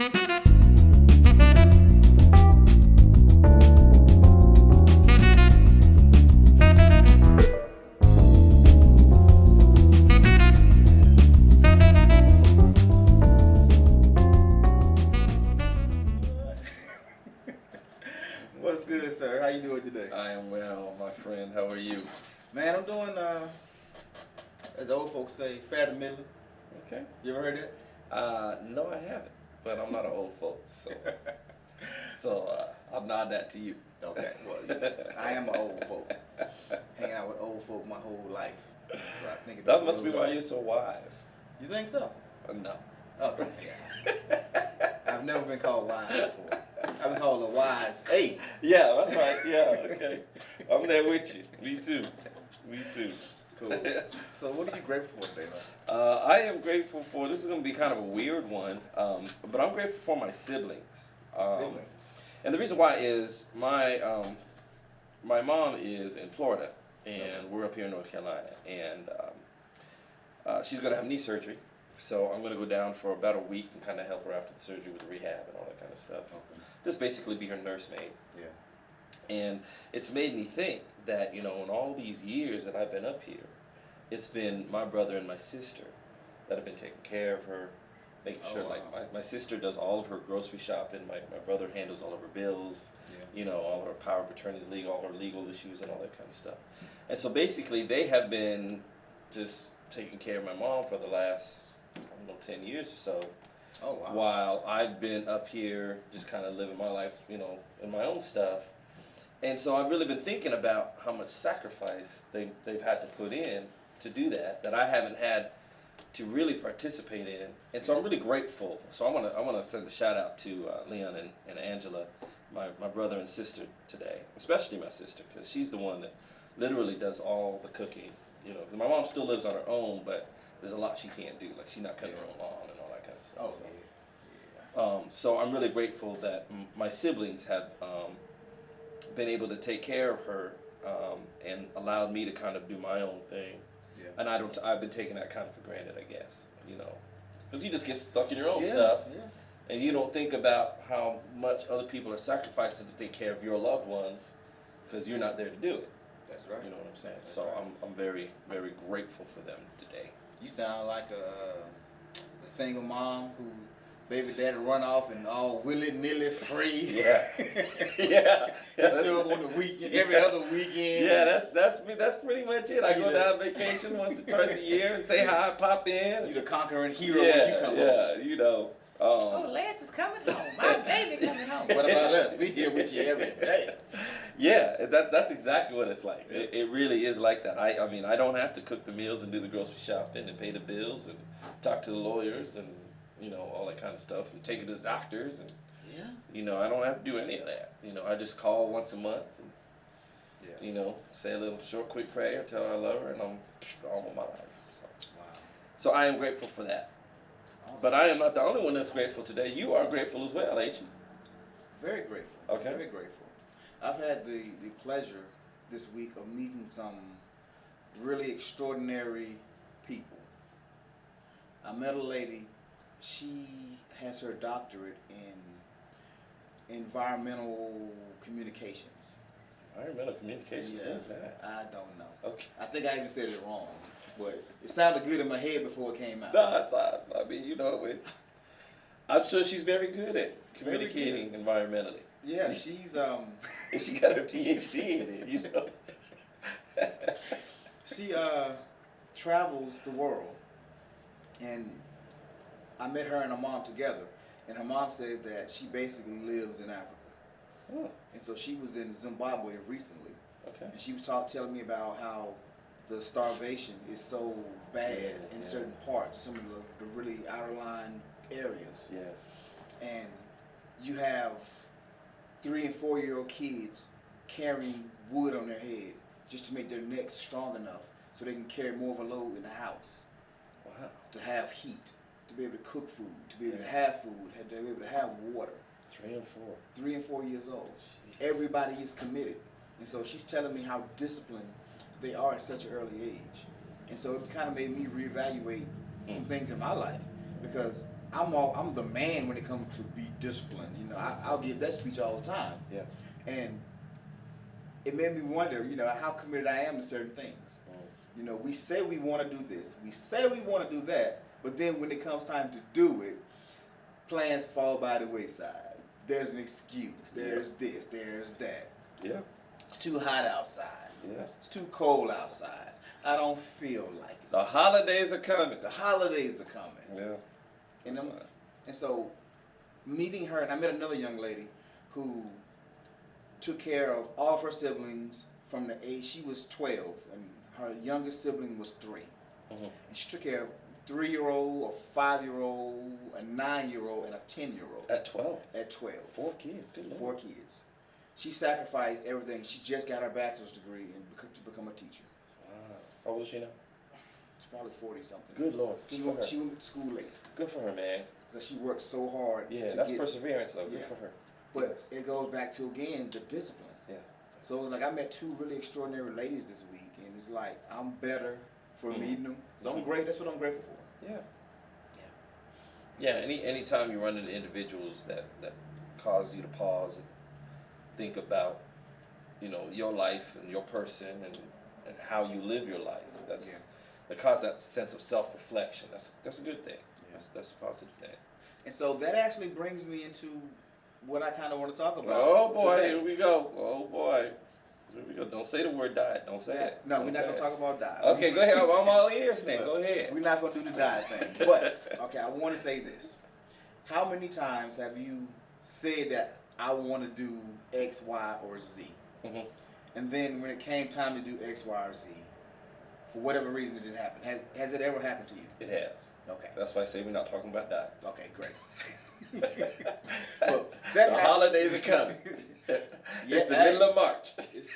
What's good, sir? How you doing today? I am well, my friend. How are you? Man, I'm doing, as old folks say, fair to middling. Okay. You ever heard that? No, I haven't, but I'm not an old folk, so I'll nod that to you. Okay, well, I am an old folk. Hanging out with old folk my whole life. So I think That must be why you're so wise. You think so? No. Okay. I've never been called wise before. I've been called a wise eight. Yeah, that's right. Yeah, okay. I'm there with you. Me too. Me too. Cool. So what are you grateful for today, man? I am grateful for, this is going to be kind of a weird one, but I'm grateful for my siblings. Siblings. And the reason why is my mom is in Florida, and we're up here in North Carolina, and she's going to have knee surgery. So I'm going to go down for about a week and kind of help her after the surgery with the rehab and all that kind of stuff. Okay. Just basically be her nursemaid. Yeah. And it's made me think that, in all these years that I've been up here, it's been my brother and my sister that have been taking care of her, making sure, wow. like, my sister does all of her grocery shopping, my brother handles all of her bills, Yeah. all her power of attorney's legal, all her legal issues and all that kind of stuff. And so basically they have been just taking care of my mom for the last, 10 years or so. Oh, wow. While I've been up here just kind of living my life, in my own stuff. And so I've really been thinking about how much sacrifice they've had to put in to do that I haven't had to really participate in. And so I'm really grateful. So I want to send a shout out to Leon and Angela, my brother and sister today, especially my sister, because she's the one that literally does all the cooking. Because my mom still lives on her own, but there's a lot she can't do. Like, she's not cutting her own lawn and all that kind of stuff. Oh, So. So I'm really grateful that my siblings have been able to take care of her and allowed me to kind of do my own thing. Yeah. And I've been taking that kind of for granted, I guess. Because you just get stuck in your own Yeah, stuff, yeah. and you don't think about how much other people are sacrificing to take care of your loved ones, because you're not there to do it. That's right. You know what I'm saying? That's So right. I'm very, very grateful for them today. You sound like a single mom who baby daddy run off and all willy-nilly free. Yeah. Yeah. Show up on the weekend, every other weekend. Yeah, that's me. That's pretty much it. I go Yeah. down on vacation once or twice a year and say hi, pop in. You the conquering hero Yeah, when you come home. Oh, Lance is coming home. My baby coming home. What about us? We here with you every day. Yeah, that's exactly what it's like. It really is like that. I mean, I don't have to cook the meals and do the grocery shopping and pay the bills and talk to the lawyers and all that kind of stuff and take it to the doctors and Yeah. I don't have to do any of that. I just call once a month and Yeah. say a little short quick prayer, tell her I love her, and I'm on with my life. Wow. So I am grateful for that. Awesome. But I am not the only one that's grateful today. You are grateful as well, ain't you? Very grateful. Okay. Very grateful. I've had the pleasure this week of meeting some really extraordinary people. I met a lady. She has her doctorate in environmental communications. Environmental communication. Yeah. What is that? I don't know. Okay. I think I even said it wrong, but it sounded good in my head before it came out. No, I mean, I'm sure she's very good at communicating environmentally. Yeah, she's And she got her PhD in it, She travels the world, and I met her and her mom together, and her mom said that she basically lives in Africa. Oh, And so she was in Zimbabwe recently, okay. and she was telling me about how the starvation is so bad in Yeah. certain parts, some of the really outlying areas. Yeah. And you have 3 and 4-year-old kids carrying wood on their head just to make their necks strong enough so they can carry more of a load in the house, Wow. to have heat, to be able to cook food, to be able to have food, to be able to have water. 3 and 4. 3 and 4 years old. Jeez. Everybody is committed. And so she's telling me how disciplined they are at such an early age. And so it kind of made me reevaluate some things in my life, because I'm the man when it comes to be disciplined. You know, I'll give that speech all the time. Yeah. And it made me wonder, you know, how committed I am to certain things. You know, we say we want to do this, we say we want to do that, but then when it comes time to do it, plans fall by the wayside. There's an excuse. There's this. There's that. Yeah. It's too hot outside. Yeah. It's too cold outside. I don't feel like it. The holidays are coming. The holidays are coming. Yeah. And so, meeting her, and I met another young lady who took care of all of her siblings from the age, she was 12, and her youngest sibling was 3. Mm-hmm. And she took care of a 3-year-old, a 5-year-old, a 9-year-old, and a 10-year-old. At 12? At 12. 4 kids. Good Lord. 4 kids. She sacrificed everything. She just got her bachelor's degree to become a teacher. Wow. How old is she now? She's probably 40-something. Good Lord. She Good for her. went to school late Good for her, man. because she worked so hard. Yeah, to that's get, perseverance, though. Good Yeah. for her. But it goes back to, again, the discipline. Yeah. So it was like I met 2 really extraordinary ladies this week, and it's like I'm better for meeting them. So I'm great. That's what I'm grateful for. Yeah. Yeah. Any time you run into individuals that cause you to pause and think about, you know, your life and your person and how you live your life. That's that cause that sense of self-reflection. That's a good thing. Yeah. That's a positive thing. And so that actually brings me into what I kind of want to talk about. Oh boy, today. here we go. Oh boy, here we go. Don't say the word diet. Don't say it. No, Don't we're not say going to it. talk about diet. Okay, go ahead. I'm all ears then. Go ahead. We're not going to do the diet thing. But, okay, I want to say this. How many times have you said that I want to do X, Y, or Z? Mm-hmm. And then when it came time to do X, Y, or Z, for whatever reason it didn't happen. Has it ever happened to you? It has. Okay. That's why I say we're not talking about diet. Okay, great. Well, that The happened. holidays are coming. It's the hey. middle of March. It's-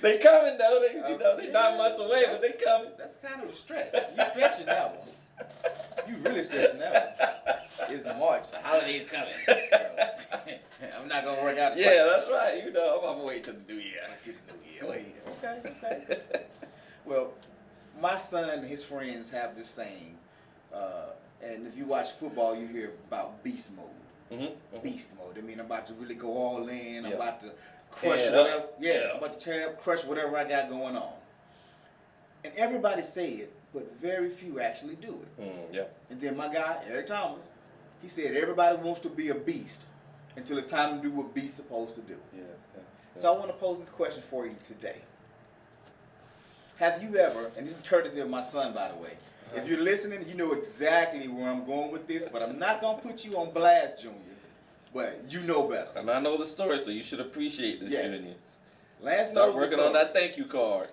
They coming though. They're not months away, but they coming. That's kind of a stretch. You're stretching that one. You really stretching that one. It's March. The holiday's coming. So, I'm not gonna work out. Yeah, that's right. You know, I'm waiting till the new year. To the new year. Okay. Well, my son and his friends have this saying, and if you watch football, you hear about beast mode. Mm-hmm. Beast mode. I mean, I'm about to really go all in. I'm Yeah. about to crush Tear it up. whatever. Yeah, Yeah. I'm about to tear it up, crush whatever I got going on. And everybody say it, but very few actually do it. Yeah. And then my guy, Eric Thomas, he said everybody wants to be a beast until it's time to do what beast's supposed to do. Yeah. So I want to pose this question for you today. Have you ever, and this is courtesy of my son, by the way, if you're listening, you know exactly where I'm going with this, but I'm not going to put you on blast, Junior, but you know better. And I know the story, so you should appreciate this, Yes. Junior. Lance Start knows the working on story. that thank you card.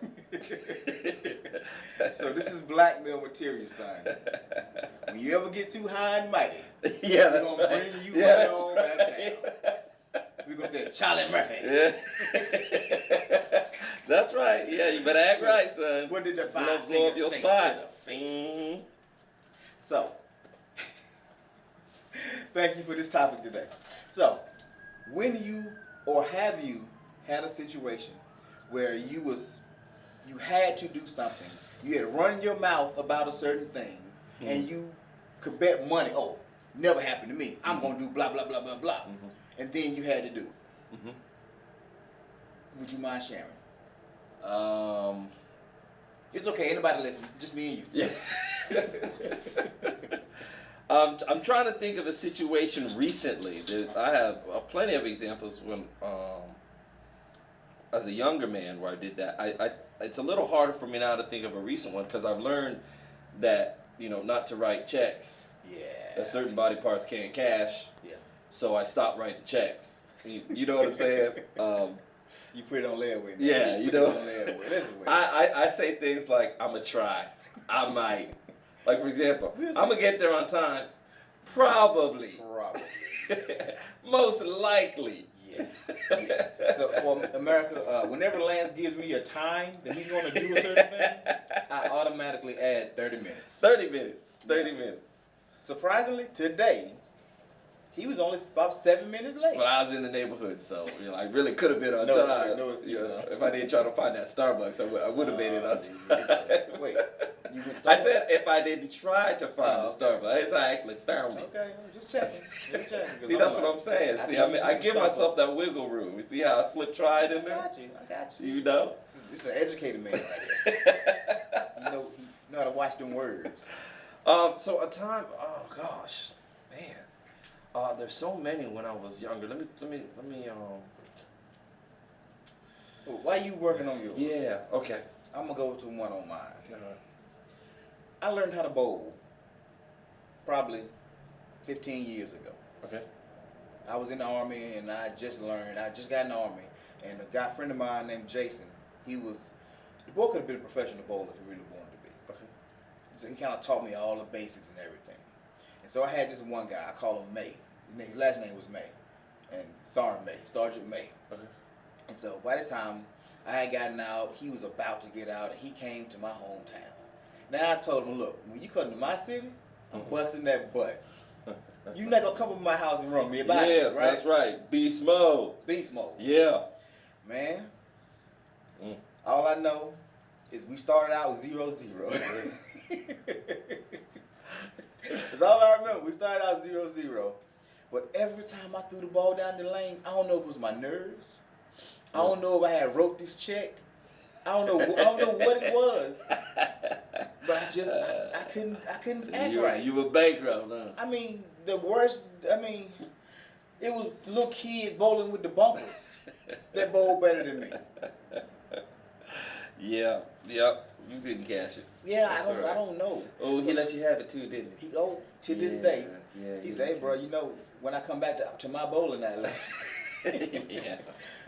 So this is blackmail material, son. When you ever get too high and mighty, Yeah, we're that's going to right. bring you Yeah, right that's on right. back down. We're going to say Charlie Murphy. Yeah. That's right. Yeah, you better act right, son. When did the You five don't blow up fingers your sink spot. to the face? Mhm. So, thank you for this topic today. So, when you or have you had a situation where you had to do something, you had to run your mouth about a certain thing, and you could bet money, oh, never happened to me. I'm gonna do blah blah blah blah blah, and then you had to do it. Would you mind sharing? It's okay. Anybody listen? Just me and you. Yeah. I'm trying to think of a situation recently. I have plenty of examples when, as a younger man, where I did that. It's a little harder for me now to think of a recent one because I've learned that, you know, not to write checks. Yeah. That certain body parts can't cash. Yeah. So I stopped writing checks. You know what I'm saying? You put it on layaway. Yeah, you put it know. on layaway. That's the way. I say things like, I'm going to try. I might. Like, for example, I'm going to get there on time. Probably. Most likely. Yeah. So for America, whenever Lance gives me a time that he's going to do a certain thing, I automatically add 30 minutes. 30 minutes. 30 minutes. Surprisingly, today, He was only about 7 minutes late. But I was in the neighborhood, so I really could have been on No, time. no excuse, huh? If I didn't try to find that Starbucks, I would have made it on see, time. Wait, you went to I Starbucks? said if I didn't try to find Oh, the Starbucks, I actually found it. Okay, just checking. Just checking. 'Cause See, that's what I'm saying. See, I give myself that wiggle room. You see how I slip tried in I there? got you. You know? This is an educated man right here. You know how to watch them words. So a time. Oh gosh, man. There's so many when I was younger. Let me. Why you working on yours? Yeah. Okay. I'm gonna go to one on mine. Uh-huh. I learned how to bowl probably 15 years ago. Okay. I was in the Army and I just got in the Army, and a friend of mine named Jason, the boy could have been a professional bowler if he really wanted to be. Okay. So he kind of taught me all the basics and everything. And so I had this one guy, I call him May. His last name was May. And Sergeant May. Okay. And so by this time, I had gotten out, he was about to get out, and he came to my hometown. Now I told him, look, when you come to my city, I'm busting that butt. You're not gonna come to my house and run me about it, right? That's right. Beast mode. Beast mode. Yeah. Man, all I know is we started out 0-0. That's all I remember. We started out 0-0. But every time I threw the ball down the lanes, I don't know if it was my nerves. I don't know if I had wrote this check. I don't know what it was. But I couldn't act right. You were bankrupt, huh? I mean, the worst, it was little kids bowling with the bumpers that bowled better than me. Yeah, yep. You couldn't cash it. Yeah, That's I don't know. Oh, he let you have it too, didn't he? He to this day. Yeah. He said, "Hey, bro, you know, when I come back to my bowling alley," Yeah.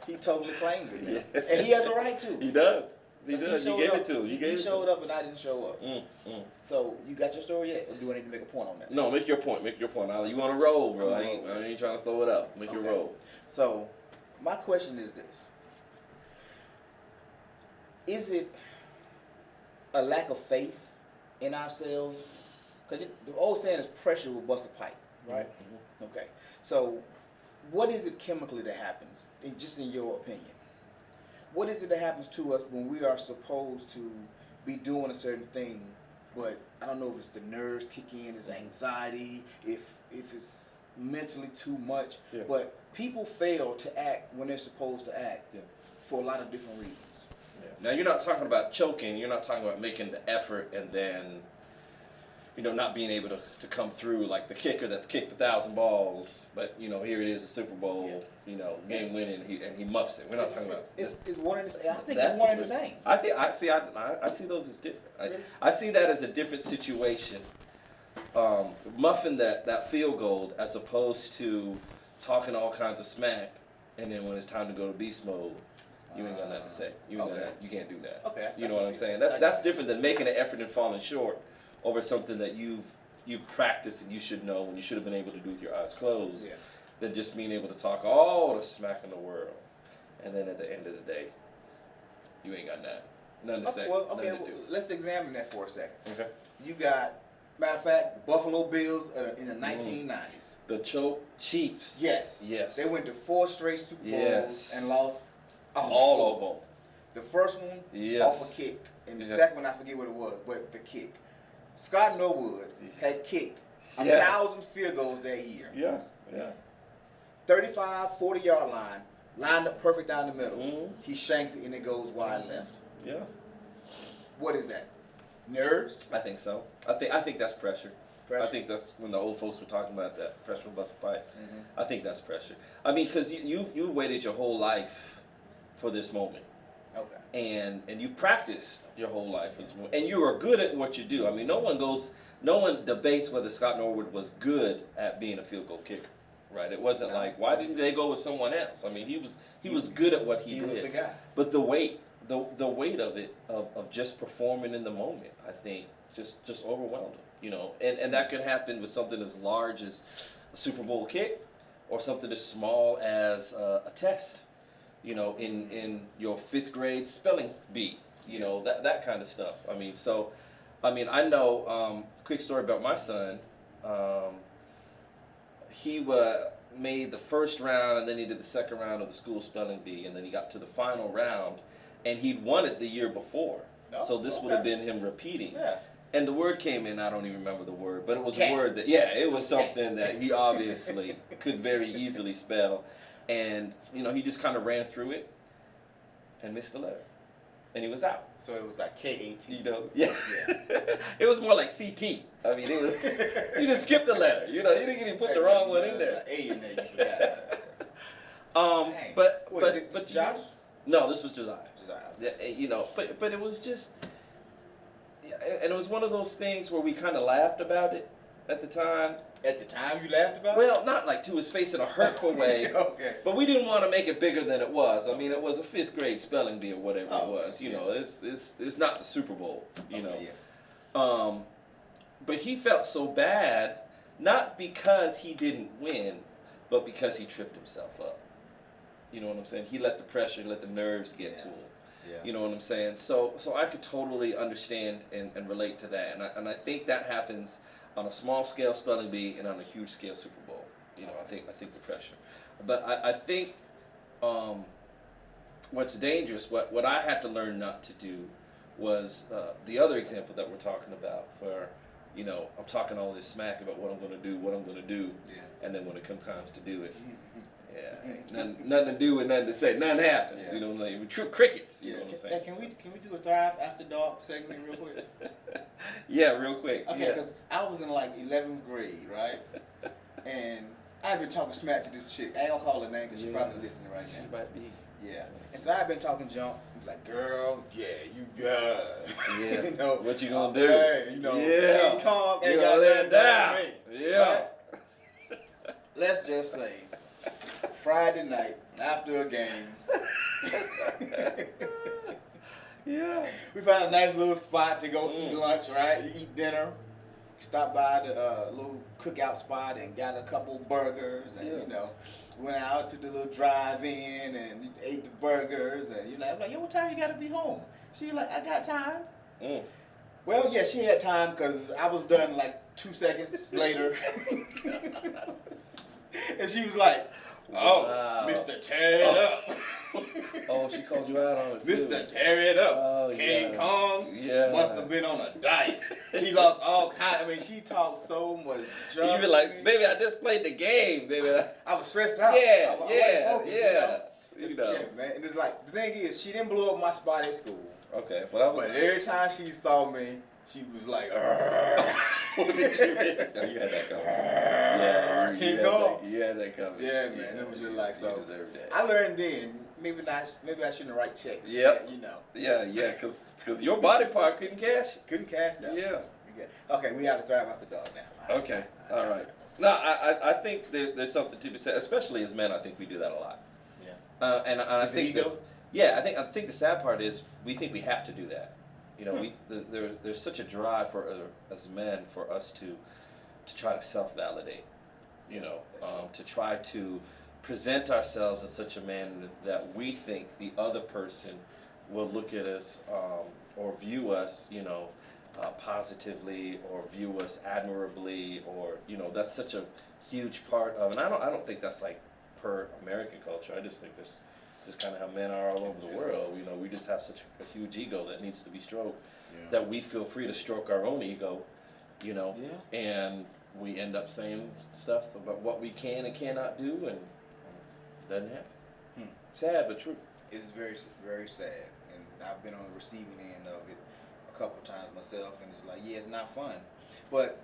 he totally claims it, now. Yeah. And he has a right to. He does. He Because does. You showed gave up. it to him. He showed up and I didn't show up. Mm. So you got your story yet, or do I need to make a point on that? No, make your point. Make your point. You want to roll, bro? I ain't trying to slow it up. Make your Okay. roll. So my question is this: is it a lack of faith in ourselves? Because the old saying is pressure will bust a pipe, right? Mm-hmm. Okay. So what is it chemically that happens, just in your opinion? What is it that happens to us when we are supposed to be doing a certain thing, but I don't know if it's the nerves kick in, it's anxiety, if it's mentally too much, Yeah. but people fail to act when they're supposed to act for a lot of different reasons. Now you're not talking about choking. You're not talking about making the effort and then, not being able to come through like the kicker that's kicked 1,000 balls, but here it is, a Super Bowl, game winning, and he muffs it. We're not talking about. It's one and the same. I think That's it's one and the different. same. I see those as different. Really? I see that as a different situation. Muffing that field goal as opposed to talking all kinds of smack, and then when it's time to go to beast mode, you ain't got nothing to say. You can't do that. Okay, You know what I'm saying? That's different than making an effort and falling short over something that you've practiced and you should know and you should have been able to do with your eyes closed. Yeah. Than just being able to talk all the smack in the world, and then at the end of the day, you ain't got nothing to say. Well, nothing to do. let's examine that for a second. Okay. You got, matter of fact, the Buffalo Bills in the 1990s. The choke Chiefs. Yes. Yes. They went to 4 straight Super Bowls Yes. and lost all of them. The first one Yes. off a kick, and the second one I forget what it was, but the kick. Scott Norwood had kicked 1,000 field goals that year. Yeah. 35, 40-yard line, lined up perfect down the middle. Mhm. He shanks it and it goes wide left. Yeah. What is that? Nerves? I think so. I think that's pressure. Pressure? I think that's when the old folks were talking about that pressure will bust a pipe. Mm-hmm. I think that's pressure. I mean, because you've waited your whole life for this moment. Okay. And you've practiced your whole life for this moment. And you are good at what you do. I mean, no one debates whether Scott Norwood was good at being a field goal kicker. Right? It wasn't like, why didn't they go with someone else? I mean, he was good at what he did. He was the guy. But the weight of it, of just performing in the moment, I think just overwhelmed him. And that could happen with something as large as a Super Bowl kick, or something as small as a test. In your 5th grade spelling bee. That kind of stuff. I know. Quick story about my son. he made the first round, and then he did the second round of the school spelling bee, and then he got to the final round, and he'd won it the year before. Oh, so this would have been him repeating. Yeah. And the word came in, I don't even remember the word, but it was Cat. a word that, yeah, it was something that he obviously could very easily spell. And, you know, he just kind of ran through it and missed the letter. And he was out. So it was like K-A-T. You know, yeah. It was more like CT. I mean, it was, you just skipped the letter. You know, you didn't even put the wrong one in there. A in there, you forgot. Dang. But Josh? No, this was Josiah. Josiah. Yeah, you know, but it was just, yeah, and it was one of those things where we kind of laughed about it at the time. At the time you laughed about it? Well, not like to his face in a hurtful way. Okay. But we didn't want to make it bigger than it was. I mean, it was a 5th grade spelling bee or whatever it was. You know, it's not the Super Bowl. You know. Yeah. But he felt so bad, not because he didn't win, but because he tripped himself up. You know what I'm saying? He let the pressure, let the nerves get to him. Yeah. You know what I'm saying? So I could totally understand and relate to that. And I think that happens on a small scale spelling bee and on a huge scale Super Bowl. You know, I think the pressure. But I think what's dangerous, what I had to learn not to do was the other example that we're talking about, where, you know, I'm talking all this smack about what I'm going to do, and then when it comes time to do it, nothing to do and nothing to say, nothing happens. Yeah. You know, like true crickets. You know what I'm saying? Hey, can we do a Thrive After Dark segment real quick? Yeah, real quick. Okay, because I was in like 11th grade, right? And I've been talking smack to this chick. I ain't gonna call her name because she's probably listening right She now. might be. Yeah. And so I've been talking junk. Like, girl, yeah, you got. Yeah. You know, What you gonna do? Hey, you know, Yeah. King Kong ain't You got gonna let nothing down. done to me. Yeah. Right? Let's just say, Friday night after a game, Yeah. we found a nice little spot to go eat lunch, right? You eat dinner. Stopped by the little cookout spot and got a couple burgers, and you know, went out to the little drive-in and ate the burgers, and you're like, I'm like, yo, what time you gotta be home? She like, I got time. Well, yeah, she had time because I was done like 2 seconds later, and she was like, oh, Wow. Mr. Tear It Up. Oh, she called you out on it too. Mr. Tear It Up. Oh, King yeah. Kong Yeah. must have been on a diet. He lost all kind. I mean, she talked so much junk. You be like, baby, I just played the game, baby. I was stressed out. Yeah, I wasn't yeah, focused, yeah. You You know? know. Yeah, man. And it's like, the thing is, she didn't blow up my spot at school. Okay, but I was. But every time she saw me, she was like, "Arr." What did you read? Oh, you had that coming. Yeah, King had Kong. that, you had that coming. Yeah, man. It was just like, you so. deserved that. I learned then, maybe I shouldn't write checks. Yep. You know. Yeah, because your body part couldn't cash it. Couldn't cash that. Yeah. Okay, we got to Thrive After Dark now. Okay, all right. No, I think there's something to be said, especially as men. I think we do that a lot. Yeah. And I Is it think ego? I think the sad part is we think we have to do that. You know, there's such a drive for as men for us to try to self-validate. You know, to try to present ourselves as such a man that we think the other person will look at us or view us, you know, positively, or view us admirably, or, you know, that's such a huge part of, and I don't think that's like per American culture. I just think that's just kind of how men are all over the world. You know, we just have such a huge ego that needs to be stroked, that we feel free to stroke our own ego, you know, and we end up saying stuff about what we can and cannot do, and it doesn't happen. Sad but true. It's very, very sad, and I've been on the receiving end of it a couple times myself, and it's like, yeah, it's not fun. But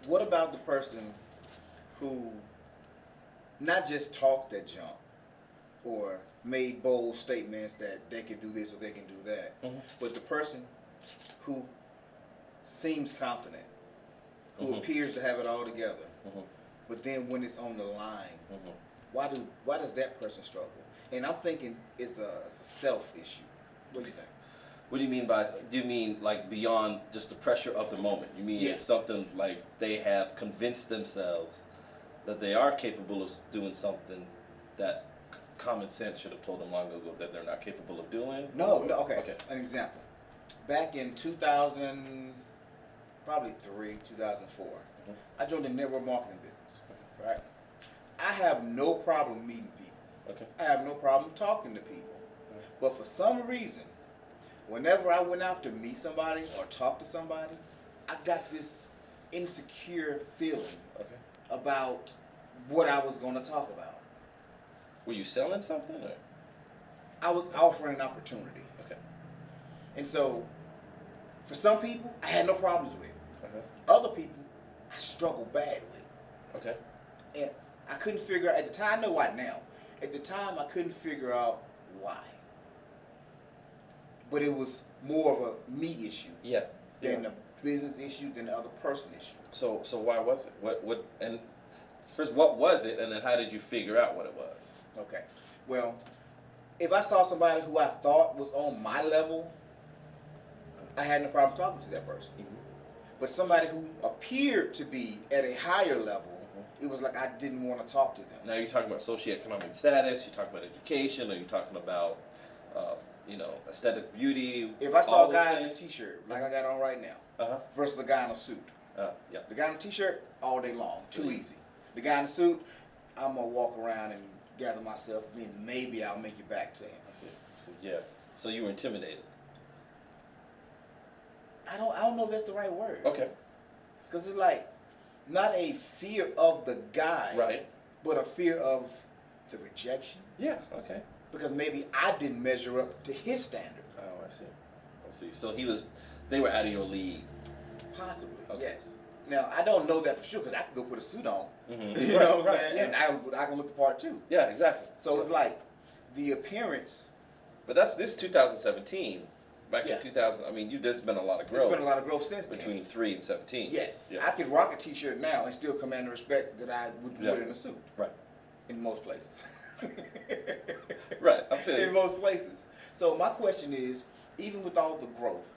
what about the person who not just talked that junk or made bold statements that they can do this or they can do that, but the person who seems confident, who appears to have it all together, but then when it's on the line, why does that person struggle? And I'm thinking it's a self issue. What do you think? What do you mean by, do you mean like beyond just the pressure of the moment? You mean it's something like they have convinced themselves that they are capable of doing something that common sense should have told them long ago that they're not capable of doing? No, okay. An example. Back in 2000, probably 2004, I joined the network marketing business, right? I have no problem meeting people. Okay. I have no problem talking to people. But for some reason, whenever I went out to meet somebody or talk to somebody, I got this insecure feeling Okay. about what I was going to talk about. Were you selling something or? I was offering an opportunity. Okay. And so, for some people, I had no problems with. Uh-huh. Other people, I struggled bad with. Okay. And I couldn't figure out, at the time, I know why now. At the time, I couldn't figure out why. But it was more of a me issue Yeah. than a business issue, than the other person issue. So why was it? What and first, what was it, and then how did you figure out what it was? Okay. Well, if I saw somebody who I thought was on my level, I had no problem talking to that person. Mm-hmm. But somebody who appeared to be at a higher level, it was like I didn't want to talk to them. Now you're talking about socioeconomic status. You're talking about education. Or you're talking about, aesthetic beauty. If I saw all a those guy in a things? t-shirt, like I got on right now, Uh-huh. versus a guy in a suit. Yeah. The guy in a t-shirt, all day long, too Mhm. easy. The guy in a suit, I'm gonna walk around and gather myself, then maybe I'll make it back to him. I see. So, yeah. So you were intimidated. I don't know if that's the right word. Okay. Because it's like, not a fear of the guy, Right. but a fear of the rejection. Yeah. Okay. Because maybe I didn't measure up to his standard. Oh, I see. I see. So they were out of your league. Possibly, Okay. yes. Now, I don't know that for sure because I could go put a suit on. Mm-hmm. You know what I'm Right, saying? yeah. And I can look the part too. Yeah. Exactly. So it's like the appearance. But this is 2017. Back Yeah. in 2000, I mean, there's been a lot of There's growth been a lot of growth since then. between 3 and 17. Yes. Yeah. I could rock a t-shirt now and still command the respect that I would Yeah. put in a suit. Right. In most places. Right. I feel In you. most places. So my question is, even with all the growth,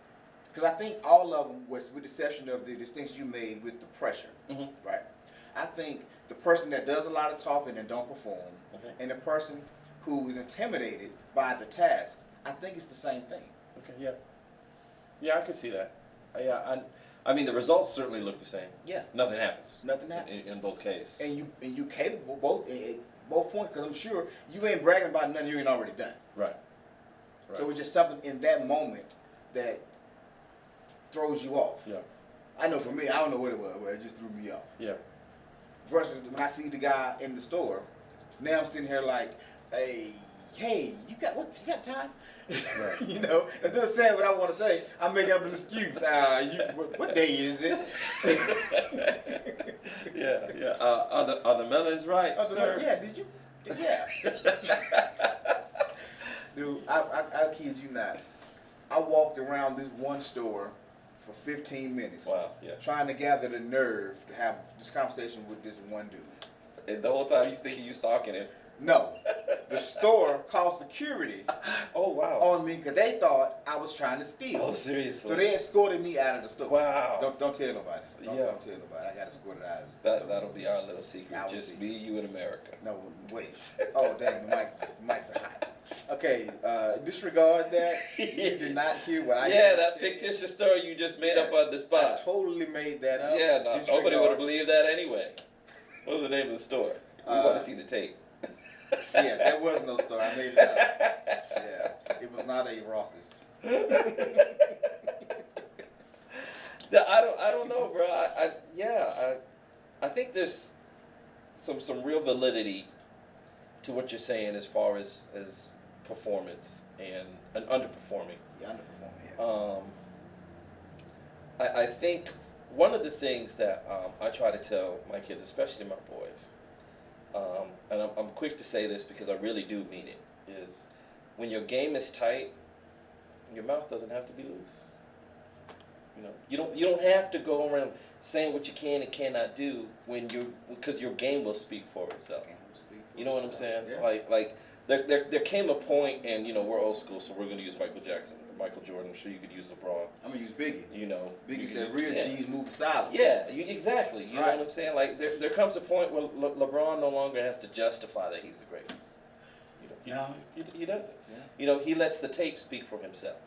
because I think all of them was with the exception of the distinction you made with the pressure, Mhm. right? I think the person that does a lot of talking and don't perform, Mhm. and the person who is intimidated by the task, I think it's the same thing. Okay. Yeah. Yeah, I could see that. Yeah. I mean, the results certainly look the same. Yeah. Nothing happens. Nothing happens. In both cases. And you capable both at both points, because I'm sure you ain't bragging about nothing you ain't already done. Right. Right. So it's just something in that moment that throws you off. Yeah. I know for me, I don't know what it was, but it just threw me off. Yeah. Versus when I see the guy in the store, now I'm sitting here like, hey, you got time? Right. You know, instead of saying what I want to say, I'm making up an excuse. What day is it? Yeah. Yeah. Are the melons right, I was sir? like, yeah, did you? Yeah. Dude, I kid you not. I walked around this one store for 15 minutes. Wow. Yeah. Trying to gather the nerve to have this conversation with this one dude. And the whole time you thinking you stalking him. No, the store called security Oh wow. on me because they thought I was trying to steal. Oh seriously. So they escorted me out of the store. Wow. Don't tell nobody. Don't Yeah. tell nobody. I got escorted out of the store. That'll be our little secret. Our Just secret. me, you, and America. No, wait. Oh, dang, the mics are hot. Okay, disregard that. You did not hear what I Yeah, just that said. fictitious story you just made up Yes, on the I spot. totally made that up. Yeah, no, nobody would have Disregard. believed that anyway. What was the name of the store? We want to see the tape. Yeah, there was no store. I made it up. Yeah, it was not a Ross's. I don't know, bro. I think there's some real validity to what you're saying as far as performance and underperforming. Yeah, underperforming. Yeah. I think one of the things that I try to tell my kids, especially my boys, and I'm quick to say this because I really do mean it, is when your game is tight, your mouth doesn't have to be loose. You don't have to go around saying what you can and cannot do because your game will speak for itself. You know what I'm saying? Yeah. Like there came a point, and we're old school, so we're gonna use Michael Jackson, Michael Jordan. I'm sure you could use LeBron. I'm gonna use Biggie. You Biggie could said use- real yeah. G's move silent. Yeah, exactly. You know Right. what I'm saying? Like there comes a point where LeBron no longer has to justify that he's the greatest. No. He doesn't. Yeah. He lets the tape speak for himself.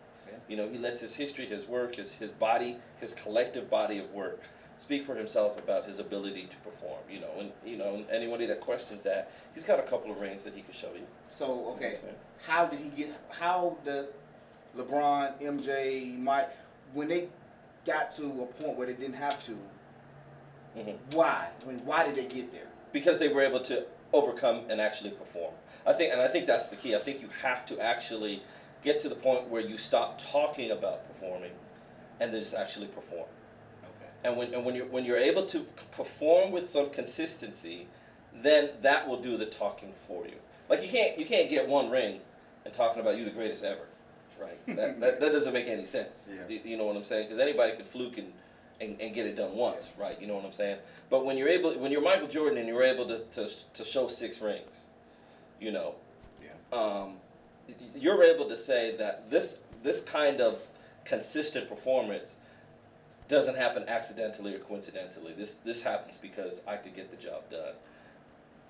Yeah. He lets his history, his work, his body, his collective body of work speak for himself about his ability to perform. And anybody that questions that, he's got a couple of rings that he could show you. So You know what okay, I'm saying? how did LeBron, MJ, Mike, when they got to a point where they didn't have to, why? I mean, why did they get there? Because they were able to overcome and actually perform. I think that's the key. I think you have to actually get to the point where you stop talking about performing, and then just actually perform. Okay. And when you're able to perform with some consistency, then that will do the talking for you. Like you can't get one ring and talking about you the greatest ever, right? That doesn't make any sense. Yeah. You know what I'm saying? Because anybody can fluke and get it done once, right? You know what I'm saying? But when you're Michael Jordan and you're able to show 6 rings, you know, you're able to say that this kind of consistent performance doesn't happen accidentally or coincidentally. This happens because I could get the job done,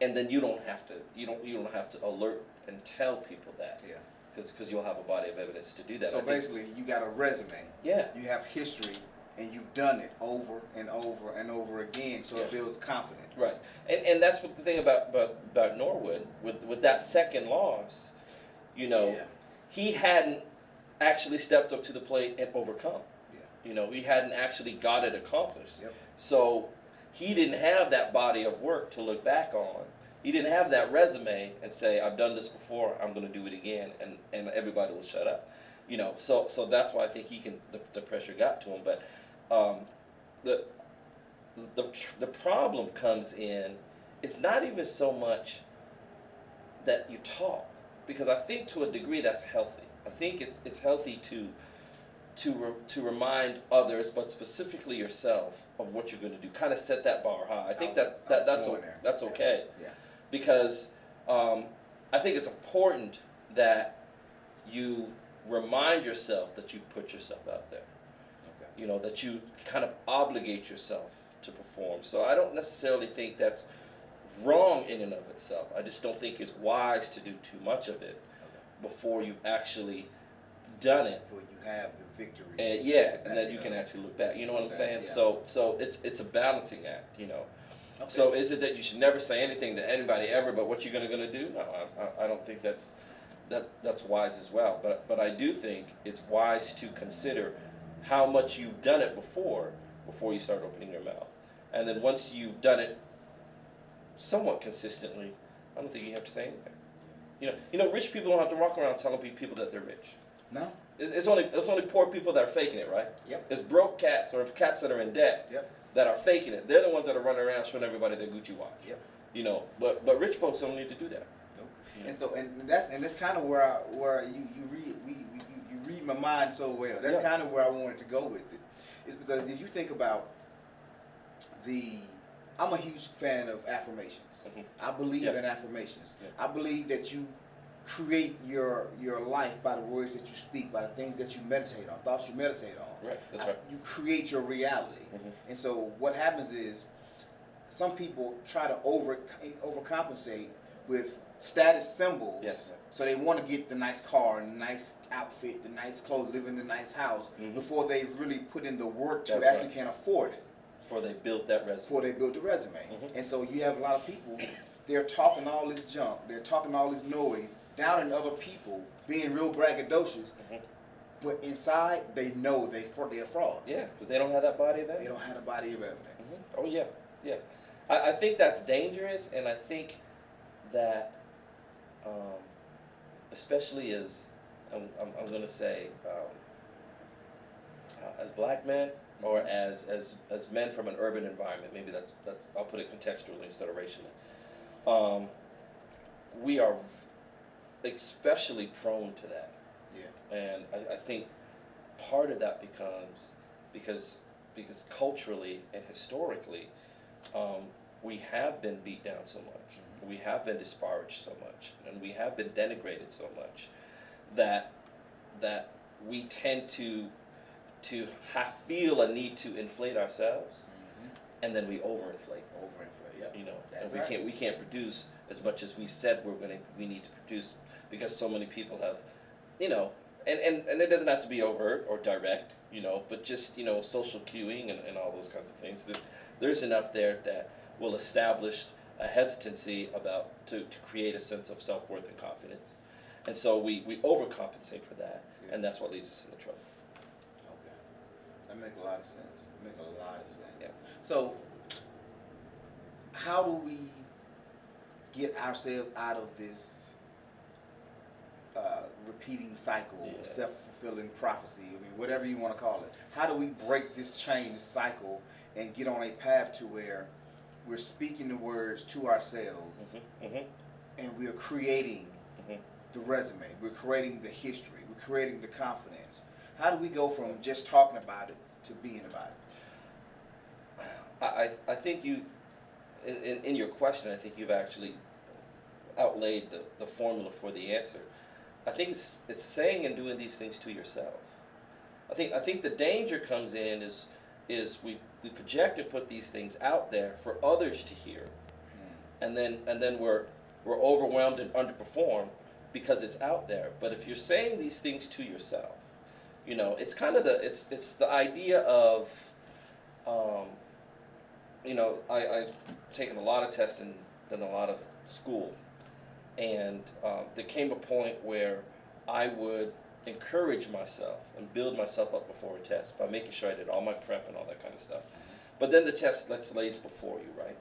and then you don't have to alert and tell people that. Yeah. Because you'll have a body of evidence to do that. So basically, you got a resume. Yeah. You have history, and you've done it over and over and over again, so it builds confidence. Right, and that's what the thing about Norwood with that second loss, you know, he hadn't actually stepped up to the plate and overcome. Yeah. You know, he hadn't actually got it accomplished. Yep. So he didn't have that body of work to look back on. He didn't have that resume and say, I've done this before, I'm going to do it again, and everybody will shut up. You know, so that's why I think the pressure got to him. But the problem comes in, it's not even so much that you talk, because I think to a degree that's healthy. I think it's healthy to remind others, but specifically yourself, of what you're going to do. Kind of set that bar high. I think that's okay. Yeah. Because I think it's important that you remind yourself that you put yourself out there. Okay. You know, that you kind of obligate yourself to perform. So I don't necessarily think that's wrong in and of itself. I just don't think it's wise to do too much of it before you've actually done it. Before you have the victory. And then you can actually look back. You know what I'm saying? Yeah. So it's a balancing act, you know. Okay. So is it that you should never say anything to anybody ever but what you're gonna do? No, I don't think that's wise as well. But I do think it's wise to consider how much you've done it before you start opening your mouth. And then once you've done it somewhat consistently, I don't think you have to say anything. You know, rich people don't have to walk around telling people that they're rich. No. It's only poor people that are faking it, right? Yep. It's broke cats or cats that are in debt. Yep. That are faking it. They're the ones that are running around showing everybody their Gucci watch. Yep. You know, but rich folks don't need to do that. Nope. You know? And so that's kind of where you read my mind so well. That's kind of where I wanted to go with it. It's because if you think about I'm a huge fan of affirmations. Mhm. I believe in affirmations. Yeah. I believe that you create your life by the words that you speak, by the things that you meditate on, thoughts you meditate on. Right, that's right. You create your reality. Mhm. And so what happens is some people try to overcompensate with status symbols. Yes. So they want to get the nice car and the nice outfit, the nice clothes, live in the nice house Mhm. before they really put in the work to That's actually right. can afford it. Before they built that resume. Before they build the resume. Mhm. And so you have a lot of people, they're talking all this junk, they're talking all this noise, downing other people, being real braggadocious, Mhm. but inside they know they're a fraud. Yeah, because they don't have that body of They evidence. don't have a body of evidence. Mhm. Oh yeah, yeah. I think that's dangerous, and I think that, especially as I'm going to say, as black men or as men from an urban environment, maybe that's I'll put it contextually instead of racially. We are especially prone to that. Yeah. And I think part of that becomes because culturally and historically, we have been beat down so much, we have been disparaged so much, and we have been denigrated so much that we tend to feel a need to inflate ourselves, and then we overinflate. Overinflate. Yeah. You know, That's and right. we can't produce as much as we said we need to produce, because so many people have, you know, and it doesn't have to be overt or direct, but just, social cueing and all those kinds of things. There's enough there that will establish a hesitancy to create a sense of self-worth and confidence. And so we overcompensate for that, and that's what leads us into trouble. Okay. That makes a lot of sense. Yeah. So, how do we get ourselves out of this repeating cycle, Yeah. self-fulfilling prophecy, whatever you want to call it? How do we break this chain, this cycle, and get on a path to where we're speaking the words to ourselves, and we're creating the resume, we're creating the history, we're creating the confidence? How do we go from just talking about it to being about it? I think you, in your question, I think you've actually outlaid the formula for the answer. I think it's saying and doing these things to yourself. I think the danger comes in is we project and put these things out there for others to hear, and then we're overwhelmed and underperform because it's out there. But if you're saying these things to yourself, it's kind of it's the idea of I've taken a lot of tests and done a lot of school, and there came a point where I would encourage myself and build myself up before a test by making sure I did all my prep and all that kind of stuff. But then the test lays before you, right?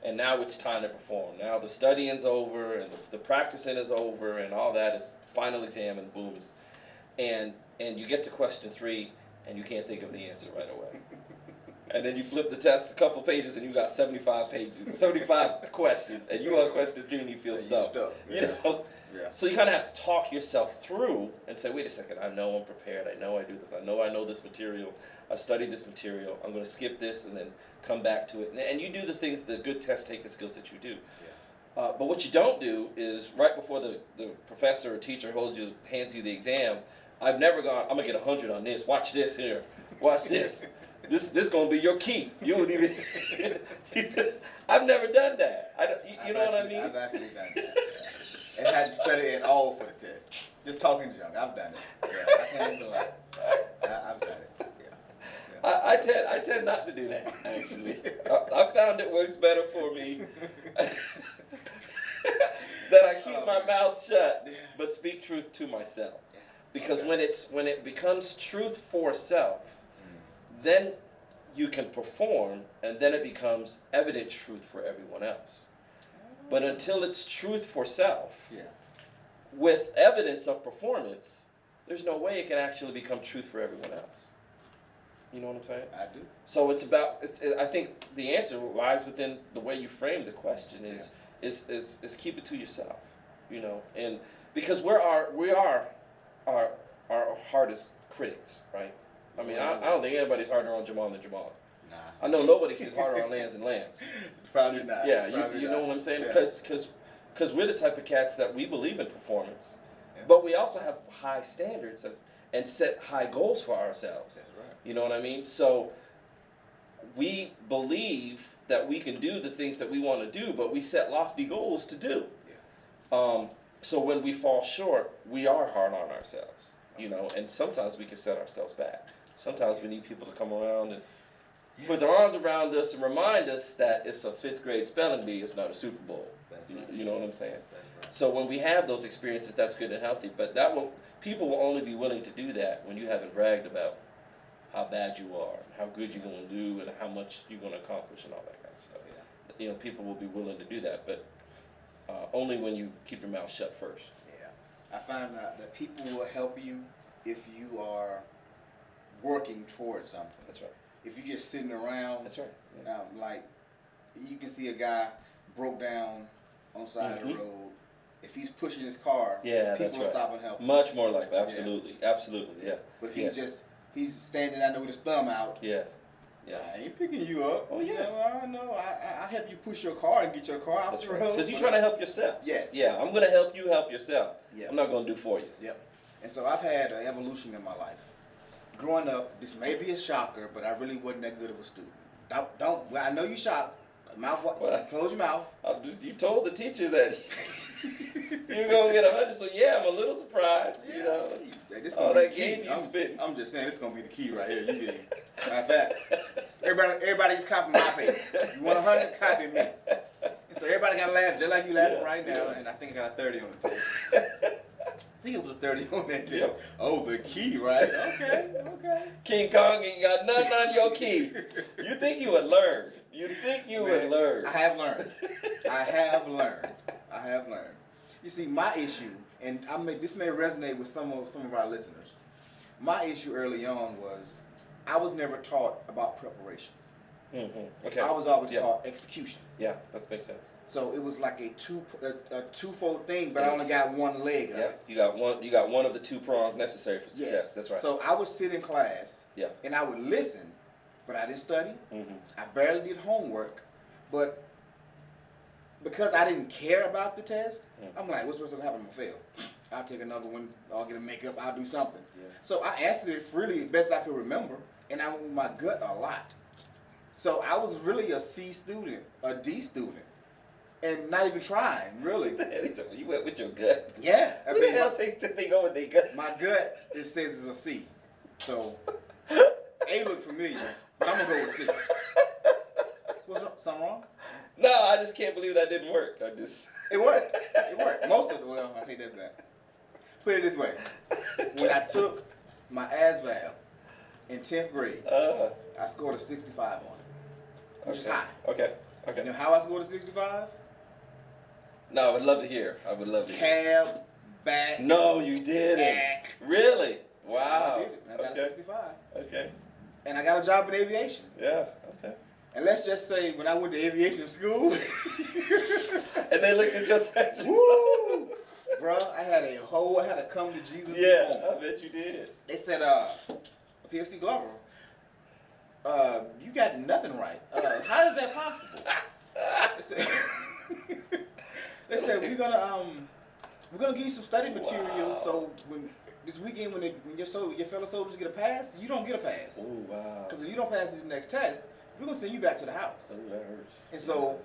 And now it's time to perform. Now the studying's over and the practicing is over and all that is final exam and boom and you get to question 3 and you can't think of the answer right away. And then you flip the test a couple pages and you got 75 pages, 75 questions, and you on question 3 and you feel stuck. Yeah. Yeah. So you kind of have to talk yourself through and say, wait a second, I know I'm prepared. I know I do this. I know this material. I've studied this material. I'm going to skip this and then come back to it. And you do the things, the good test taking skills that you do. Yeah. But what you don't do is right before the professor or teacher hands you the exam, I've never gone, I'm going to get 100 on this. Watch this here. Watch this. This going to be your key. You would even. I've never done that. You know what I mean? I've actually done that. And had to study at all for the test. Just talking junk. I've done it. Yeah, I can't even lie. I've done it. Yeah. I tend not to do that, actually. I found it works better for me that I keep my mouth shut but speak truth to myself. Because when it becomes truth for self, then you can perform, and then it becomes evident truth for everyone else. But until it's truth for self, with evidence of performance, there's no way it can actually become truth for everyone else. You know what I'm saying? I do. So I think the answer lies within the way you frame the question is keep it to yourself, and because we are our hardest critics, right? I mean, I don't think anybody's harder on Jamon than Jamon. Nah. I know nobody is harder on Lans than Lans. Probably not. Yeah, Probably you not. know what I'm saying? Yeah. Because we're the type of cats that we believe in performance, Yeah. but we also have high standards and set high goals for ourselves. That's right. You know what I mean? So we believe that we can do the things that we want to do, but we set lofty goals to do. Yeah. So when we fall short, we are hard on ourselves, and sometimes we can set ourselves back. Sometimes we need people to come around and put their arms around us and remind us that it's a 5th grade spelling bee, it's not a Super Bowl. That's right. You know what I'm saying? That's right. So when we have those experiences, that's good and healthy. But people will only be willing to do that when you haven't bragged about how bad you are, and how good you're going to do, and how much you're going to accomplish, and all that kind of stuff. Yeah. People will be willing to do that, but only when you keep your mouth shut first. Yeah. I find out that people will help you if you are working towards something. That's right. If you're just sitting around, That's right. Yeah. like you can see a guy broke down on the side of the Mhm. road. If he's pushing his car, Yeah, people that's will right. stop and help him. Much more like that. Absolutely. Absolutely. Yeah. But if he's standing down there with his thumb out, Yeah. Yeah. I ain't picking you up. Oh, You yeah. know, I know. I help you push your car and get your car off That's the right. road. Because you're trying to help yourself. Yes. Yeah. I'm going to help you help yourself. Yeah. I'm not going to do for you. Yep. And so I've had an evolution in my life. Growing up, this may be a shocker, but I really wasn't that good of a student. Don't. Well, I know you shocked. Close your mouth. You told the teacher that you're going to get 100, so yeah, I'm a little surprised. Yeah. You Hey, this Oh, gonna be that the key. game you spitting. I'm just saying, this gonna be the key right here. You get it. Matter of fact, everybody's copying my paper. You want 100, copy me. And so everybody got to laugh just like you laughing right now. And I think I got a 30 on the test. I think it was a 30 on that test. Yep. Oh, the key, right? Okay. King Kong ain't got nothing on your key. You think you would learn. You think you would learn. I have learned. I have learned. You see, my issue, and this may resonate with some of our listeners. My issue early on was I was never taught about preparation. Mm-hmm. Okay. I was always taught execution. Yeah, that makes sense. So it was like a twofold thing, but I only got one leg. Yeah, you got one of the two prongs necessary for success. Yes. That's right. So I would sit in class. Yeah. And I would listen, but I didn't study. Mm-hmm. I barely did homework, but because I didn't care about the test, I'm like, what's going to happen? I'm gonna fail. I'll take another one. I'll get a makeup. I'll do something. Yeah. So I answered it freely, best I could remember, and I went with my gut a lot. So I was really a C student, a D student, and not even trying, really. You went with your gut. Yeah. Who the hell takes to go with their gut? My gut, it says it's a C. So A looked familiar, but I'm going to go with C. What's up? Something wrong? No, I just can't believe that didn't work. It worked. Most of it, well, I take that back. Put it this way. When I took my ASVAB in 10th grade, I scored a 65 on it, which is high. Okay. You know how I scored a 65? No, I would love to hear. Cab, back. No, you didn't. Back. Really? That's how Wow. I did it. And I got a 65. Okay. And I got a job in aviation. Yeah. Okay. And let's just say when I went to aviation school. And they looked at your test results. Woo! Bro, I had to come to Jesus. Yeah, moment. I bet you did. They said, PFC Glover, you got nothing right. How is that possible? They said we're gonna give you some study material. Wow. So when this weekend when your fellow soldiers get a pass, you don't get a pass. Oh wow. Because if you don't pass this next test, we're gonna send you back to the house. Oh, that hurts. And so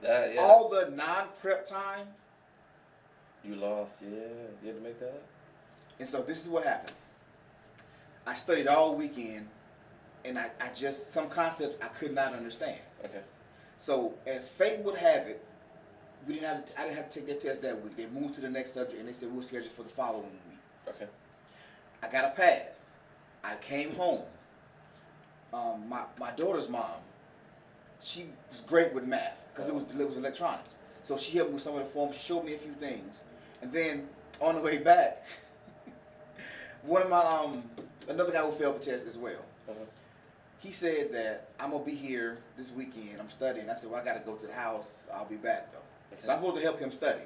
Yeah. all the non-prep time. You lost. Yeah. You had to make that up. And so this is what happened. I studied all weekend, and I just, some concepts I could not understand. Okay. So as fate would have it, I didn't have to take that test that week. They moved to the next subject, and they said we'll schedule for the following week. Okay. I got a pass. I came home. My daughter's mom, she was great with math because it was electronics. So she helped me with some of the forms. She showed me a few things, and then on the way back, one of my another guy who failed the test as well. Uh-huh. He said that I'm gonna be here this weekend. I'm studying. I said, well, I gotta go to the house. I'll be back though. Okay. So I'm supposed to help him study.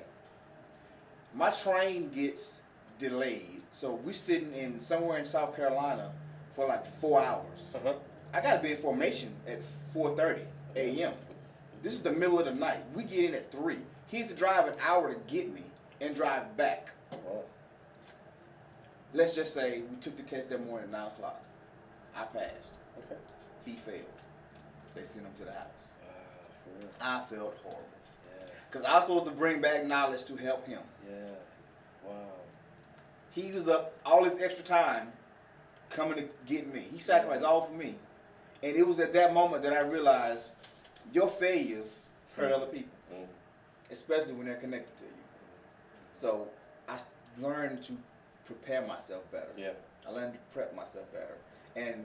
My train gets delayed, so we're sitting in somewhere in South Carolina for like 4 hours. Uh-huh. I gotta be in formation at 4:30 a.m. This is the middle of the night. We get in at 3. He's to drive an hour to get me and drive back. Wow. Let's just say we took the test that morning at 9 o'clock. I passed. Okay. He failed. They sent him to the house. For real. I felt horrible. Yeah. Because I was supposed to bring back knowledge to help him. Yeah. Wow. He was up all his extra time coming to get me. He sacrificed all for me. And it was at that moment that I realized your failures hurt other people, especially when they're connected to you. So I learned to prepare myself better. Yeah. I learned to prep myself better. And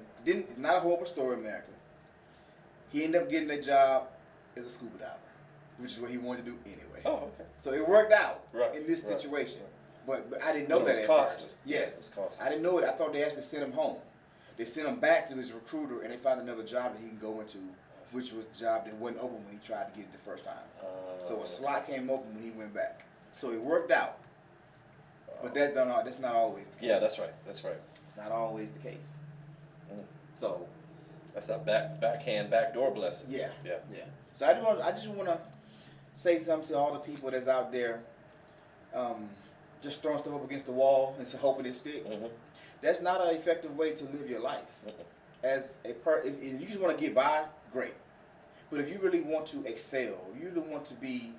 not a horrible story, America. He ended up getting a job as a scuba diver, which is what he wanted to do anyway. Oh, okay. So it worked out Right, in this right, situation. right. But I didn't know But it that was at costly. first. Yes. It was costly. I didn't know it. I thought they actually sent him home. They sent him back to his recruiter, and they found another job that he can go into, which was the job that wasn't open when he tried to get it the first time. So a slot came open when he went back. So it worked out. But that's not always the case. Yeah, that's right. That's right. It's not always the case. Mm. So That's that backhand backdoor blessing. yeah. Yeah. So I just want to say something to all the people that's out there, just throwing stuff up against the wall and hoping it stick. Mm-hmm. That's not an effective way to live your life. As if you just want to get by, great. But if you really want to excel, you really want to be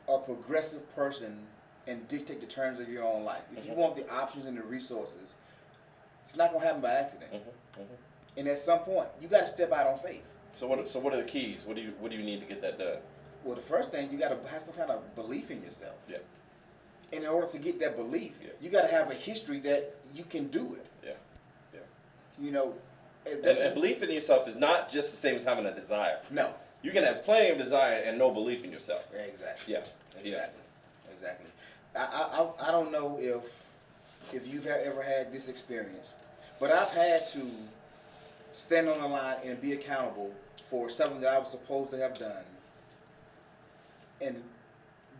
a progressive person and dictate the terms of your own life. If you Mhm. want the options and the resources, it's not gonna happen by accident. And at some point, you got to step out on faith. So what are the keys? What do you need to get that done? Well, the first thing, you got to have some kind of belief in yourself. Yeah. And in order to get that belief, Yeah. you got to have a history that you can do it. Yeah. Yeah. You know, And belief in yourself is not just the same as having a desire. no. You can have plenty of desire and no belief in yourself. Exactly. Yeah. Exactly. Exactly. I don't know if you've ever had this experience, but I've had to stand on the line and be accountable for something that I was supposed to have done and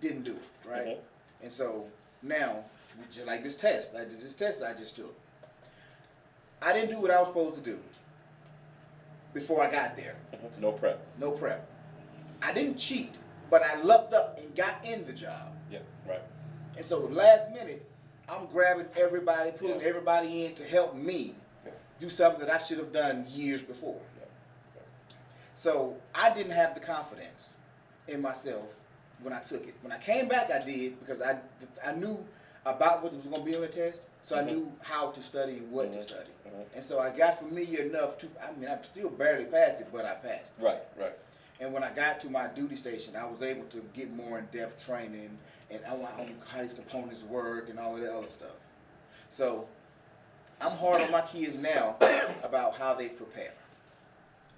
didn't do it, right? Mhm. And so now, just like this test, I just took. I didn't do what I was supposed to do before I got there. Mhm. No prep. No prep. I didn't cheat, but I lucked up and got in the job. Yeah. Right. And so last minute, I'm grabbing everybody, pulling Yeah. everybody in to help me Yeah. do something that I should have done years before. Yeah. So I didn't have the confidence in myself when I took it. When I came back, I did because I knew about what was going to be on the test, so I Mhm. knew how to study and what to Mhm. study. Mhm. And so I got familiar enough to, I still barely passed it, but I passed. Right. Right. And when I got to my duty station, I was able to get more in-depth training and on how these components work and all of that other stuff. So I'm hard on my kids now about how they prepare.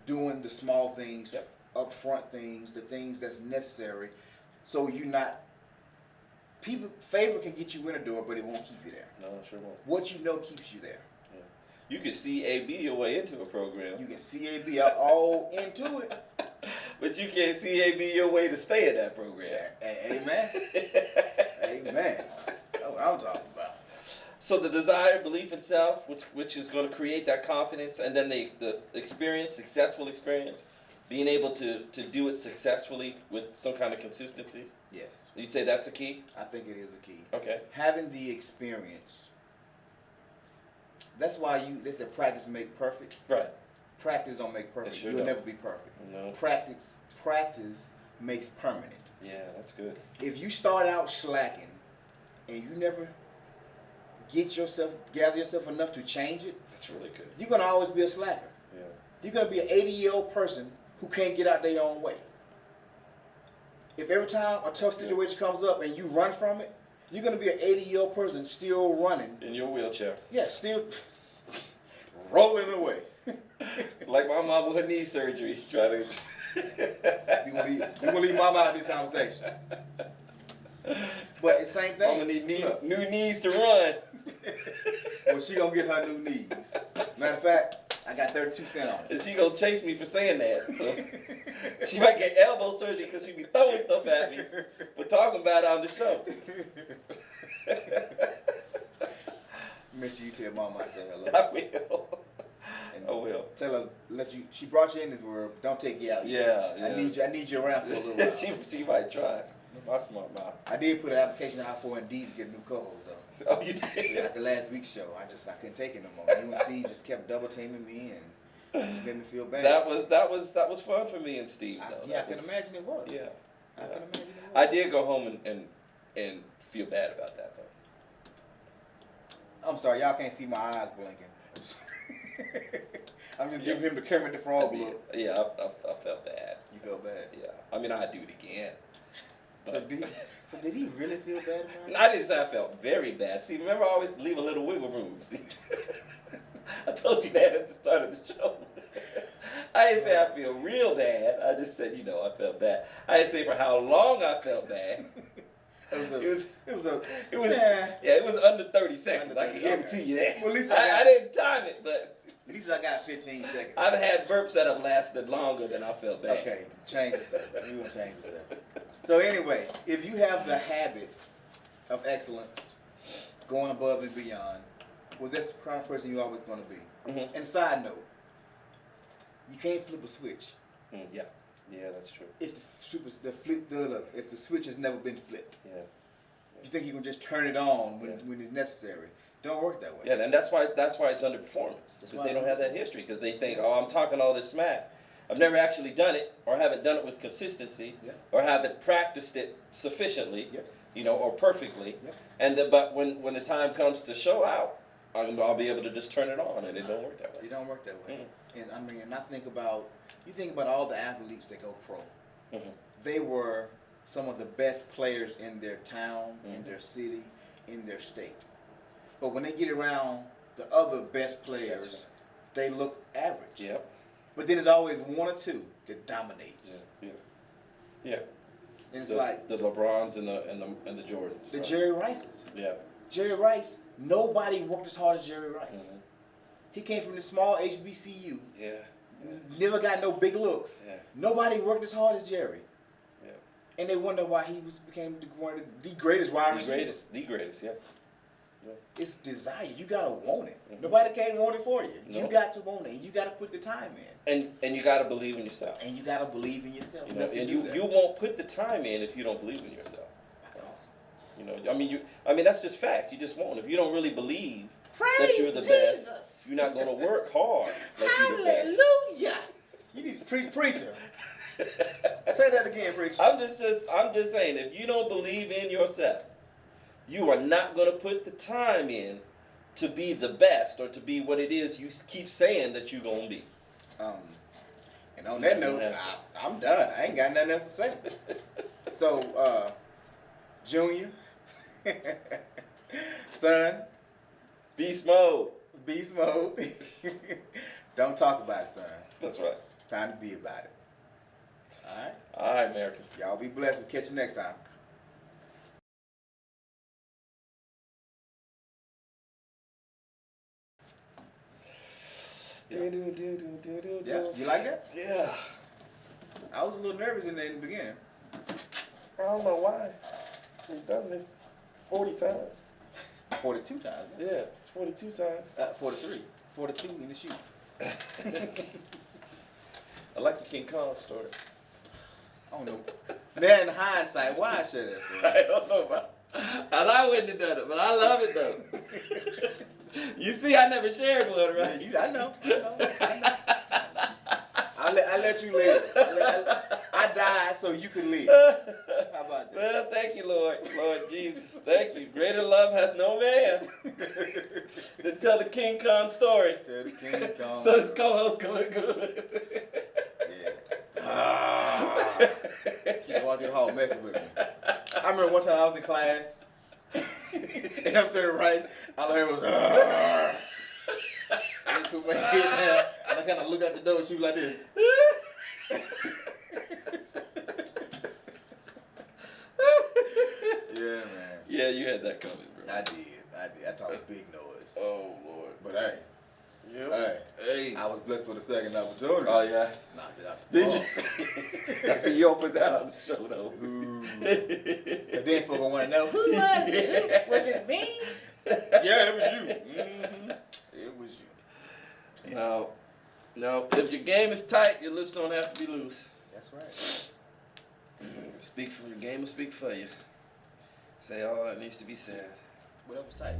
Doing the small things, Yep. upfront things, the things that's necessary, so you're not. Favor can get you in a door, but it won't keep you there. No, sure won't. What you know keeps you there. Yeah. You can CAB your way into a program. You can CAB all into it. But you can't CAB your way to stay in that program. Amen. Amen. That's what I'm talking about. So the desire, belief in self, which is going to create that confidence, and then the experience, successful experience, being able to do it successfully with some kind of consistency. Yes. You'd say that's a key? I think it is the key. Okay. Having the experience. That's why they said practice make perfect. Right. Practice don't make perfect. It sure You'll don't. never be perfect. No. Practice makes permanent. Yeah, that's good. If you start out slacking and you never gather yourself enough to change it, That's really good. you're gonna always be a slacker. Yeah. You're gonna be an 80-year-old person who can't get out their own way. If every time a tough situation comes up and you run from it, you're gonna be an 80-year-old person still running. In your wheelchair. Yeah, still rolling away. Like my mom with her knee surgery. Try to. We gonna leave Mama out of this conversation. But it's the same thing. I'm gonna need new knees to run. Well, she gonna get her new knees. Matter of fact, I got 32 cents on it. And she gonna chase me for saying that. So she might get elbow surgery because she be throwing stuff at me. We're talking about it on the show. Make sure you tell Mama I say hello. I will. And I will. tell her, she brought you in this world. Don't take you out. Yeah, I need you around for a little while. she might try. My smart mouth. I did put an application out for Indeed to get a new co-host though. Oh, you did? After last week's show, I couldn't take it no more. You and Steve just kept double teaming me and just made me feel bad. That was fun for me and Steve though. I can imagine it was. Yeah. I can imagine it was. I did go home and feel bad about that though. I'm sorry, y'all can't see my eyes blinking. I'm just giving him the Kermit the Frog look. Yeah, I felt bad. You felt bad. Yeah, I mean I'd do it again. So did he really feel bad about it? I didn't say I felt very bad. See, remember I always leave a little wiggle room. See, I told you that at the start of the show. I didn't say I feel real bad. I just said, I felt bad. I didn't say for how long I felt bad. It was under 30 seconds. I can guarantee you that. Well, at least I didn't time it, but at least I got 15 seconds. I've had burps that have lasted longer than I felt bad. Okay, change the subject. We're gonna change the subject. So anyway, if you have the habit of excellence, going above and beyond, well, that's the kind of person you're always going to be. Mm-hmm. And side note, you can't flip a switch Yeah, that's true. if if the switch has never been flipped. Yeah. You think you can just turn it on Yeah. when it's necessary? Don't work that way. Yeah, and that's why it's underperformance, That's because why they it's don't have that history, because they think, oh, I'm talking all this smack. I've never actually done it, or haven't done it with consistency, Yeah. or haven't practiced it sufficiently. Yeah. or perfectly. Yep. But when the time comes to show out, I'll be able to just turn it on, and it don't work that way. It don't work that way. Mm. And I mean, and I think about all the athletes that go pro. Mm-hmm. They were some of the best players in their town, in Mm-hmm. their city, in their state. But when they get around the other best players, That's right. they look average. Yep. But then there's always one or two that dominates. Yeah. And it's the, like the LeBrons and the Jordans. the right? Jerry Rices. Yeah. Jerry Rice, nobody worked as hard as Jerry Rice. Mm-hmm. He came from the small HBCU. Yeah. Never got no big looks. Yeah. Nobody worked as hard as Jerry. Yeah. And they wonder why he became one of the greatest wide receiver. The greatest. Yeah. It's desire. You gotta want it. Mm-hmm. Nobody can't want it for you. No. You got to want it. And you gotta put the time in. And you got to believe in yourself. And you gotta believe in yourself. You know, have to and do that. you won't put the time in if you don't believe in yourself. At all. You know, I mean that's just facts. You just won't. If you don't really believe Praise that you're the Jesus. best, you're not going to work hard like you're the best. Hallelujah. You need to preacher. Say that again, preacher. I'm just saying, if you don't believe in yourself, you are not going to put the time in to be the best or to be what it is you keep saying that you're going to be. And on that note, I'm done. I ain't got nothing else to say. So, Junior, son, Beast mode. beast mode. Don't talk about it, son. That's right. Time to be about it. All right? All right, American. Y'all be blessed. We'll catch you next time. Yeah, you like that? Yeah. I was a little nervous in the beginning. I don't know why. We've done this 40 times. 42 times. Yeah, it's 42 times. 43. 42 in the shoot. I like your King Kong story. I don't know. Now in hindsight, why I share that story? I don't know, bro. And I wouldn't have done it, but I love it though. You see, I never shared one, right? Yeah, I know. I let you live. I died so you could live. How about that? Well, thank you, Lord Jesus. Thank you. Greater love hath no man than tell the King Kong story. Tell the King Kong. So his co-host can look good. Yeah. She walked through the hall messing with me. I remember one time I was in class, and I'm sitting right, all I heard was, I just put my head down, and I kind of looked out the door, and she was like this. Yeah, man. Yeah, you had that coming, bro. I did. I talked big noise. Oh, Lord. But hey, Yep. hey, I was blessed with a second opportunity. Oh, yeah. Knocked it out the Did you? I see you opened that on the show, though. Ooh. And then folks gonna want to know, who was it? Was it me? Yeah, it was you. Mm-hmm. It was you. No. If your game is tight, your lips don't have to be loose. That's right. Speak for your game will speak for you. Say all that needs to be said. Well, that was tight.